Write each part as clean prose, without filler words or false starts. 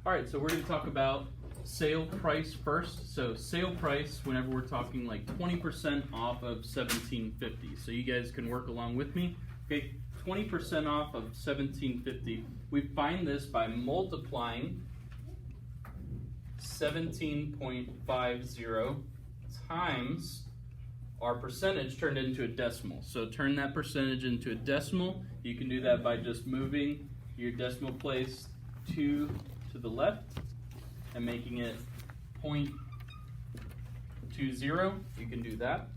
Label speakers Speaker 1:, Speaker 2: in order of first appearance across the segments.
Speaker 1: All right, so we're going to talk about sale price first. So sale price, whenever we're talking like 20% off of $17.50. So you guys can work along with me. Okay, 20% off of $17.50. We find this by multiplying 17.50 times our percentage turned into a decimal. So turn that percentage into a decimal. You can do that by just moving your decimal place 2 to the left and making it 0.20. You can do that.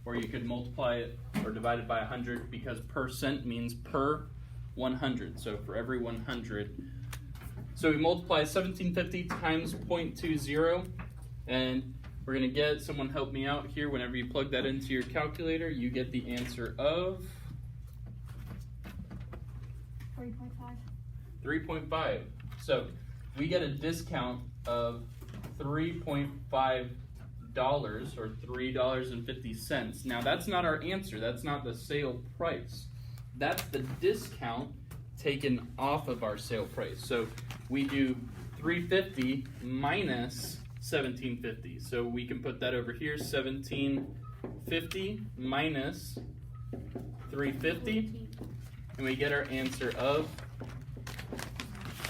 Speaker 1: Or you could multiply it or divide it by 100 because percent means per 100. So for every 100. So we multiply 1750 times 0.20 and we're going to get, someone help me out here, whenever you plug that into your calculator, you get the answer of 3.5. So we get a discount of $3.5 or $3.50. Now that's not our answer. That's not the sale price. That's the discount taken off of our sale price. So we do $3.50 minus $17.50. So we can put that over here, $17.50 minus $3.50, and we get our answer of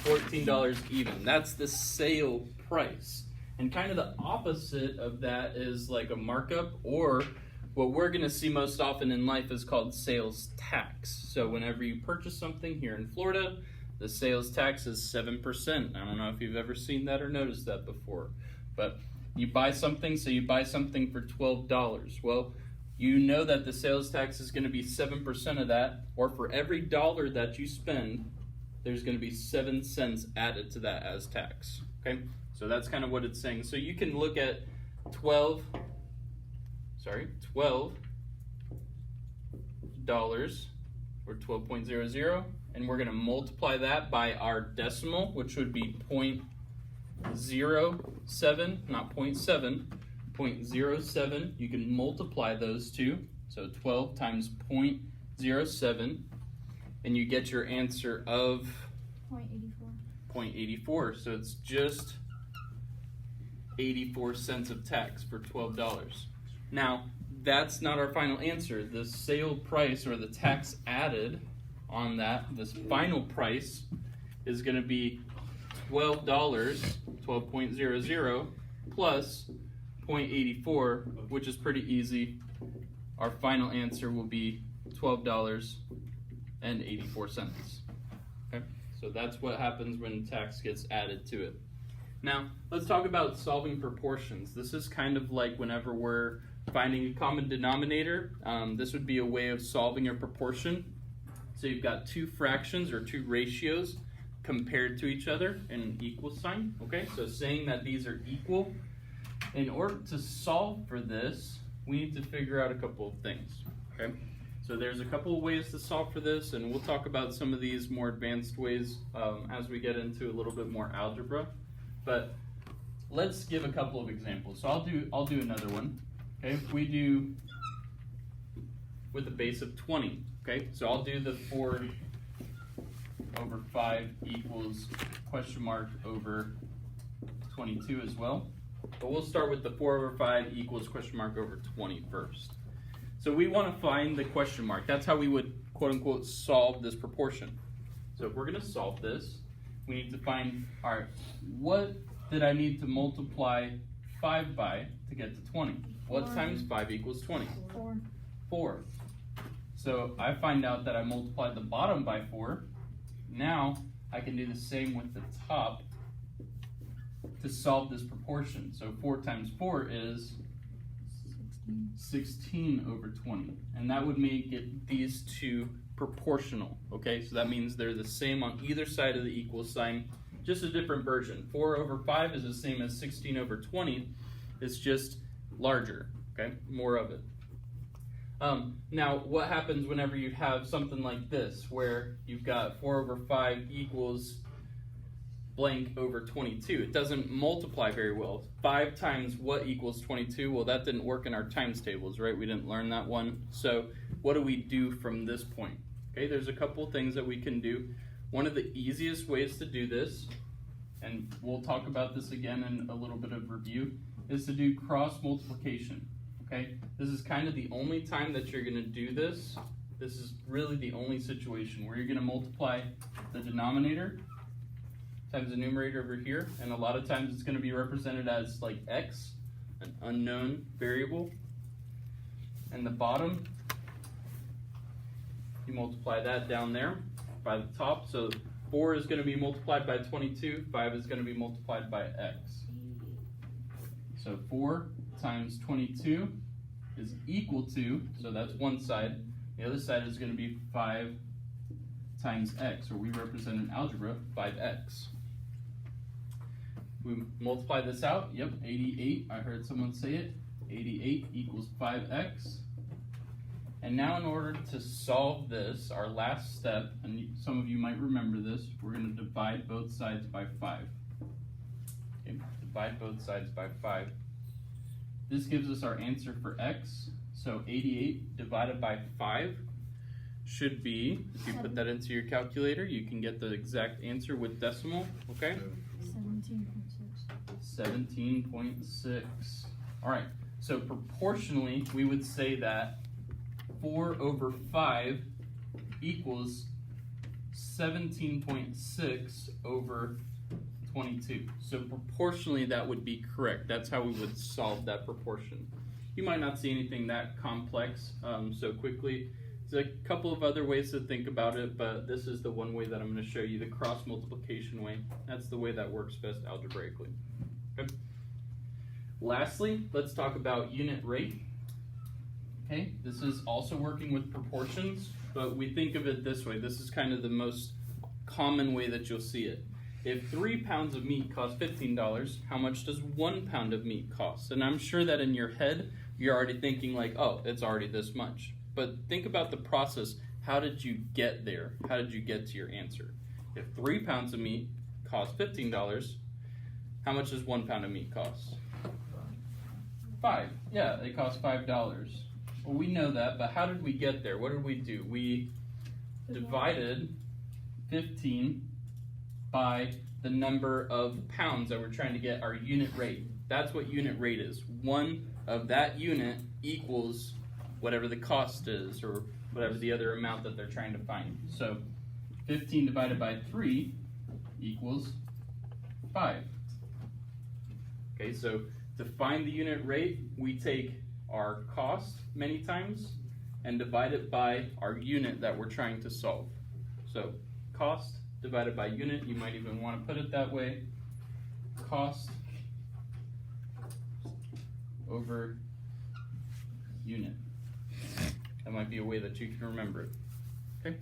Speaker 1: $14 even. That's the sale price. And kind of the opposite of that is like a markup, or what we're going to see most often in life is called sales tax. So whenever you purchase something here in Florida, the sales tax is 7%. I don't know if you've ever seen that or noticed that before. But you buy something, so you buy something for $12. Well, you know that the sales tax is going to be 7% of that, or for every dollar that you spend, there's going to be 7 cents added to that as tax. Okay, so that's kind of what it's saying. So you can look at $12 or 12.00, and we're going to multiply that by our decimal, which would be 0.07, not 0.7, 0.07. You can multiply those two, so 12 times 0.07, and you get your answer of 0.84. So it's just 84 cents of tax for $12. Now, that's not our final answer. The sale price, or the tax added on that, this final price, is going to be $12, 12.00, plus 0.84, which is pretty easy. Our final answer will be $12.84. Okay, so that's what happens when tax gets added to it. Now, let's talk about solving proportions. This is kind of like whenever we're finding a common denominator. This would be a way of solving a proportion. So you've got two fractions or two ratios compared to each other in an equal sign. Okay, so saying that these are equal. In order to solve for this, we need to figure out a couple of things. Okay, so there's a couple of ways to solve for this, and we'll talk about some of these more advanced ways as we get into a little bit more algebra. But let's give a couple of examples. So I'll do another one. Okay, if we do with a base of 20. Okay, so I'll do the 4 over 5 equals question mark over 22 as well. But we'll start with the 4 over 5 equals question mark over 20 first. So we want to find the question mark. That's how we would quote unquote solve this proportion. So if we're going to solve this, we need to find, all right, what did I need to multiply 5 by to get to 20? What times 5 equals 20? 4. So I find out that I multiplied the bottom by 4. Now I can do the same with the top to solve this proportion. So 4 times 4 is 16 over 20. And that would make it these two proportional. Okay, so that means they're the same on either side of the equal sign, just a different version. 4 over 5 is the same as 16 over 20. It's just larger, okay, more of it. Now, what happens whenever you have something like this, where you've got 4 over 5 equals blank over 22? It doesn't multiply very well. 5 times what equals 22? Well, that didn't work in our times tables, right? We didn't learn that one. So what do we do from this point? Okay, there's a couple things that we can do. One of the easiest ways to do this and we'll talk about this again in a little bit of review, is to do cross multiplication. Okay, this is kind of the only time that you're going to do this. This is really the only situation where you're going to multiply the denominator times the numerator over here, and a lot of times it's going to be represented as like x, an unknown variable, and the bottom, you multiply that down there by the top. So 4 is going to be multiplied by 22, 5 is going to be multiplied by x. So 4 times 22 is equal to, so that's one side, the other side is going to be 5 times x, or we represent in algebra 5x. We multiply this out, yep, 88, I heard someone say it, 88 equals 5x. And now in order to solve this, our last step, and some of you might remember this, we're going to divide both sides by 5. Okay, divide both sides by 5. This gives us our answer for x, so 88 divided by 5 should be, if you put that into your calculator, you can get the exact answer with decimal, okay? 17.6. 17.6. All right, so proportionally, we would say that 4 over 5 equals 17.6 over 22. So proportionally, that would be correct. That's how we would solve that proportion. You might not see anything that complex so quickly. There's a couple of other ways to think about it, but this is the one way that I'm going to show you, the cross multiplication way. That's the way that works best algebraically. Okay. Lastly, let's talk about unit rate. Okay, this is also working with proportions, but we think of it this way. This is kind of the most common way that you'll see it. If 3 pounds of meat costs $15, how much does 1 pound of meat cost? And I'm sure that in your head, you're already thinking like, oh, it's already this much. But think about the process. How did you get there? How did you get to your answer? If 3 pounds of meat costs $15, how much does 1 pound of meat cost? 5. Yeah, they cost $5. Well, we know that, but how did we get there? What did we do? We divided 15 by the number of pounds that we're trying to get our unit rate. That's what unit rate is. 1 of that unit equals whatever the cost is, or whatever the other amount that they're trying to find. So 15 divided by 3 equals 5. Okay, so to find the unit rate, we take our cost many times and divide it by our unit that we're trying to solve. So cost divided by unit, you might even want to put it that way. Cost over unit. That might be a way that you can remember it. Okay?